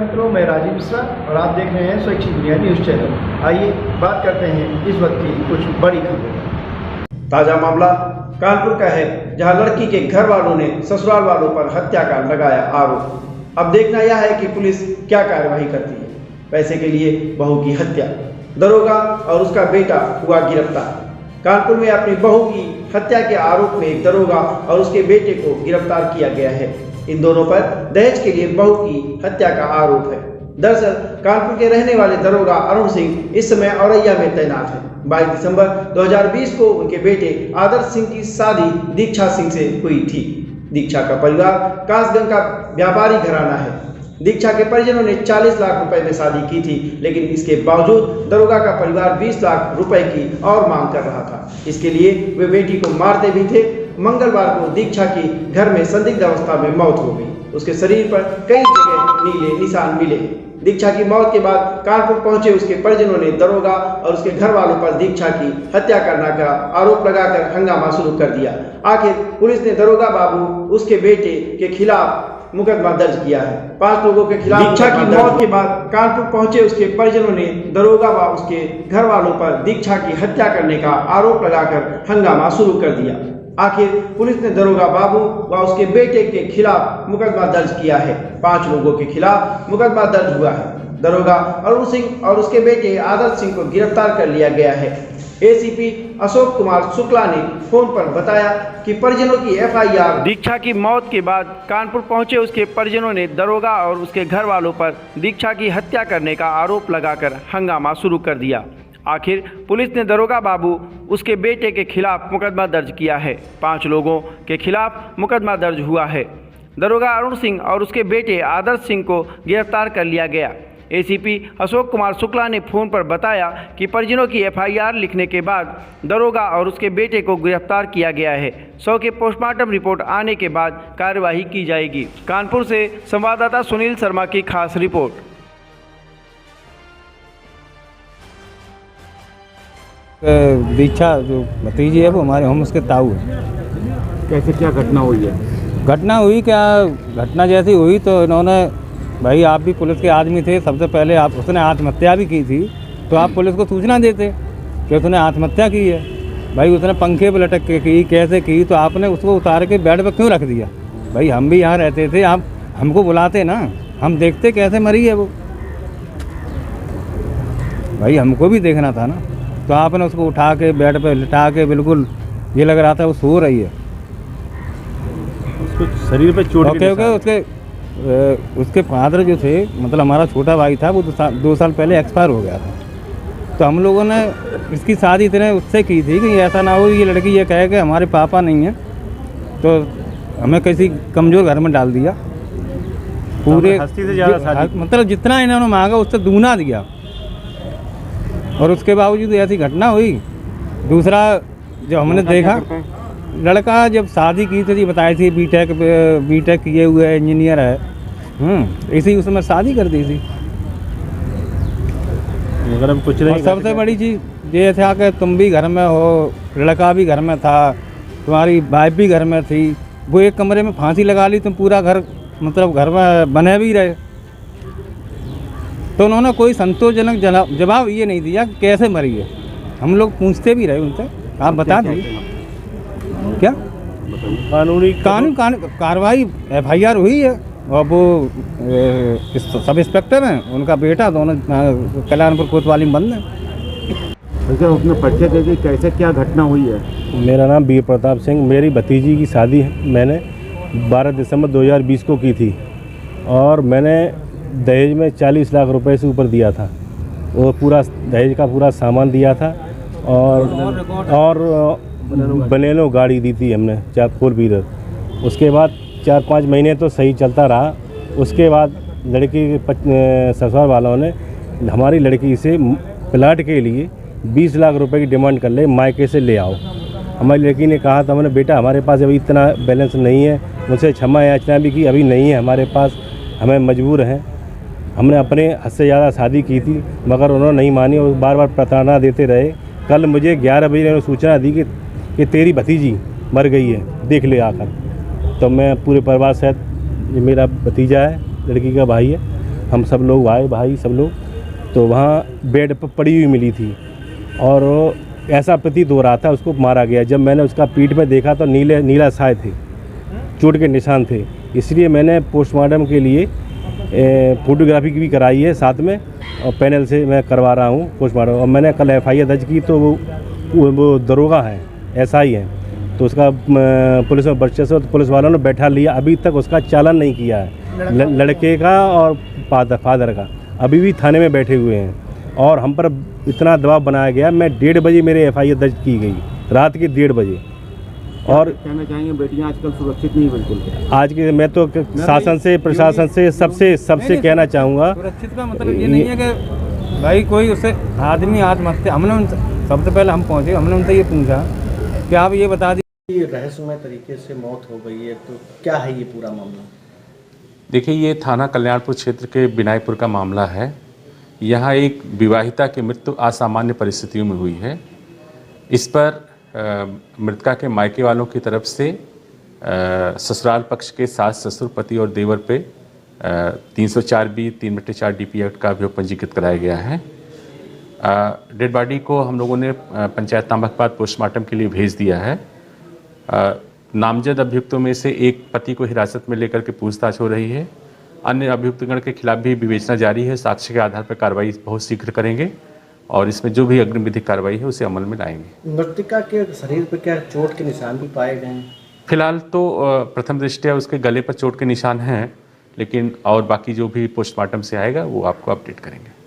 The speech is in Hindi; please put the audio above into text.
मित्रों, मैं राजीव मिश्रा और आप देख रहे हैं स्वैच्छिक दुनिया न्यूज़ चैनल। आइए बात करते हैं इस वक्त की कुछ बड़ी खबरें। ताज़ा मामला कानपुर का है, जहां लड़की के घर वालों ने ससुराल वालों पर हत्या का लगाया आरोप। अब देखना यह है कि पुलिस क्या कार्रवाई करती है। पैसे के लिए बहू की हत्या, दरोगा और उसका बेटा हुआ गिरफ्तार। कानपुर में अपनी बहू की हत्या के आरोप में एक दरोगा और उसके बेटे को गिरफ्तार किया गया है। इन दोनों पर दहेज के लिए बहू की हत्या का आरोप है। दरअसल कानपुर के रहने वाले दरोगा अरुण सिंह इस समय औरैया में तैनात है। 22 दिसंबर 2020 को उनके बेटे आदर्श सिंह की शादी दीक्षा सिंह से हुई थी। दीक्षा का परिवार कासगंज का व्यापारी घराना है। दीक्षा के परिजनों ने 40 लाख रुपए में शादी की थी, लेकिन इसके बावजूद दरोगा का परिवार 20 लाख रुपए की और मांग कर रहा था। इसके लिए वे बेटी को मारते भी थे। मंगलवार को दीक्षा की घर में संदिग्ध अवस्था में मौत हो गई। उसके शरीर पर कई जगह नीले निशान मिले। दीक्षा की मौत के बाद कानपुर पहुंचे उसके परिजनों ने दरोगा और उसके घर वालों पर दीक्षा की हत्या करने का आरोप लगाकर हंगामा शुरू कर दिया। आखिर पुलिस ने दरोगा बाबू उसके बेटे के खिलाफ मुकदमा दर्ज किया है। 5 लोगों के खिलाफ दीक्षा की मौत के बाद कानपुर पहुंचे उसके परिजनों ने दरोगा व उसके घर वालों पर दीक्षा की हत्या करने का आरोप लगाकर हंगामा शुरू कर दिया। आखिर पुलिस ने दरोगा बाबू व उसके बेटे के खिलाफ मुकदमा दर्ज किया है। 5 लोगों के खिलाफ मुकदमा दर्ज हुआ है। दरोगा अरुण सिंह और उसके बेटे आदर्श सिंह को गिरफ्तार कर लिया गया है। एसीपी अशोक कुमार शुक्ला ने फोन पर बताया कि परिजनों की एफआईआर। दीक्षा की मौत के बाद कानपुर पहुंचे उसके परिजनों ने दरोगा और उसके घर वालों पर दीक्षा की हत्या करने का आरोप लगाकर हंगामा शुरू कर दिया। आखिर पुलिस ने दरोगा बाबू उसके बेटे के खिलाफ मुकदमा दर्ज किया है। 5 लोगों के खिलाफ मुकदमा दर्ज हुआ है। दरोगा अरुण सिंह और उसके बेटे आदर्श सिंह को गिरफ्तार कर लिया गया। एसीपी अशोक कुमार शुक्ला ने फोन पर बताया कि परिजनों की एफआईआर लिखने के बाद दरोगा और उसके बेटे को गिरफ्तार किया गया है। शव के पोस्टमार्टम रिपोर्ट आने के बाद कार्यवाही की जाएगी। कानपुर से संवाददाता सुनील शर्मा की खास रिपोर्ट। दीक्षा जो भतीजी है वो हमारे हम उसके ताऊ है। कैसे क्या घटना हुई है? घटना हुई क्या, घटना जैसी हुई तो इन्होंने, भाई आप भी पुलिस के आदमी थे, सबसे पहले आप उसने आत्महत्या भी की थी तो आप पुलिस को सूचना देते कि उसने आत्महत्या की है। भाई उसने पंखे पर लटक के की, कैसे की, तो आपने उसको उतार के बेड पर क्यों रख दिया? भाई हम भी यहाँ रहते थे, आप हमको बुलाते ना, हम देखते कैसे मरी है वो। भाई हमको भी देखना था ना, तो आपने उसको उठा के बेड पे लिटा के, बिल्कुल ये लग रहा था वो सो रही है। उसको शरीर पे चोट उसके फादर जो थे, मतलब हमारा छोटा भाई था, वो 2 साल पहले एक्सपायर हो गया था। तो हम लोगों ने इसकी शादी इतने उससे की थी कि ऐसा ना हो ये लड़की ये कहे कि हमारे पापा नहीं हैं, तो हमें किसी कमज़ोर घर में डाल दिया। पूरे हस्ती से ज़्यादा मतलब जितना इन्होंने मांगा उससे दूना दिया, और उसके बावजूद ऐसी घटना हुई। दूसरा जब हमने देखा, लड़का जब शादी की थी बताई थी बीटेक किए हुए है, इंजीनियर है, इसी उसमें शादी कर दी थी। मगर हम कुछ नहीं। सबसे बड़ी चीज़ ये था कि तुम भी घर में हो, लड़का भी घर में था, तुम्हारी वाइफ भी घर में थी, वो एक कमरे में फांसी लगा ली, तुम पूरा घर मतलब घर में बने भी रहे। तो उन्होंने कोई संतोषजनक जवाब ये नहीं दिया कि कैसे मरी है। हम लोग पूछते भी रहे उनसे, आप बता दीजिए क्या कानूनी कार्रवाई। एफआईआर हुई है और वो सब इंस्पेक्टर हैं, उनका बेटा, दोनों कल्याणपुर कोतवाली में बंद है। उसने पर्चे दे दी, कैसे क्या घटना हुई है? मेरा नाम वीर प्रताप सिंह। मेरी भतीजी की शादी मैंने 12 दिसंबर 2020 को की थी और मैंने दहेज में 40 लाख रुपए से ऊपर दिया था। वो पूरा दहेज का पूरा सामान दिया था और बलेनो गाड़ी दी थी हमने, 4 व्हीलर। उसके बाद 4-5 महीने तो सही चलता रहा। उसके बाद लड़की के ससुराल वालों ने हमारी लड़की से प्लाट के लिए 20 लाख रुपए की डिमांड कर ले, मायके से ले आओ। हमारी लड़की ने कहा था, मैंने बेटा हमारे पास अभी इतना बैलेंस नहीं है, मुझसे क्षमा याचना भी की, अभी नहीं है हमारे पास, हमें मजबूर हैं। हमने अपने हद से ज़्यादा शादी की थी मगर उन्होंने नहीं मानी और बार बार प्रताड़ना देते रहे। कल मुझे 11 बजे उन्होंने सूचना दी कि तेरी भतीजी मर गई है, देख ले आकर। तो मैं पूरे परिवार सहित, मेरा भतीजा है, लड़की का भाई है, हम सब लोग आए, भाई सब लोग, तो वहाँ बेड पर पड़ी हुई मिली थी और ऐसा प्रतीत हो रहा था उसको मारा गया। जब मैंने उसका पीठ में देखा तो नीला साए थे, चोट के निशान थे, इसलिए मैंने पोस्टमार्टम के लिए फोटोग्राफी भी कराई है साथ में, और पैनल से मैं करवा रहा हूँ पोस्टमार्टम। और मैंने कल FIR दर्ज की, तो वो दरोगा है, SI है, तो उसका पुलिस में वर्चस्व, तो पुलिस वालों ने बैठा लिया। अभी तक उसका चालान नहीं किया है, लड़के का और फादर का अभी भी थाने में बैठे हुए हैं और हम पर इतना दबाव बनाया गया। मैं 1:30 बजे मेरे FIR दर्ज की गई, रात के 1:30 बजे। और कहना चाहेंगे बेटियां आजकल सुरक्षित नहीं बिल्कुल। आज के मैं तो शासन से, प्रशासन से, सबसे कहना चाहूँगा, सुरक्षित का मतलब ये नहीं है कि भाई कोई उससे आदमी आत्महत्या, हमने उनसे सबसे पहले हम पहुँचे, हमने उनसे ये पूछा कि आप ये बता ये रहस्यमय तरीके से मौत हो गई है, तो क्या है ये पूरा मामला? देखिए, ये थाना कल्याणपुर क्षेत्र के बिनाईपुर का मामला है। यहाँ एक विवाहिता की मृत्यु असामान्य परिस्थितियों में हुई है। इस पर मृतका के मायके वालों की तरफ से ससुराल पक्ष के सास, ससुर, पति और देवर पे 304B 3/4 DP एक्ट का अभियोग पंजीकृत कराया गया है। डेड बॉडी को हम लोगों ने पंचायत नामकपात पोस्टमार्टम के लिए भेज दिया है। नामजद अभियुक्तों में से एक पति को हिरासत में लेकर के पूछताछ हो रही है। अन्य अभियुक्तगण के खिलाफ भी विवेचना जारी है। साक्ष्य के आधार पर कार्रवाई बहुत शीघ्र करेंगे और इसमें जो भी अग्रिम विधिक कार्रवाई है उसे अमल में लाएंगे। मृतका के शरीर पर क्या चोट के निशान भी पाए गए हैं? फिलहाल तो प्रथम दृष्टया उसके गले पर चोट के निशान हैं, लेकिन और बाकी जो भी पोस्टमार्टम से आएगा वो आपको अपडेट करेंगे।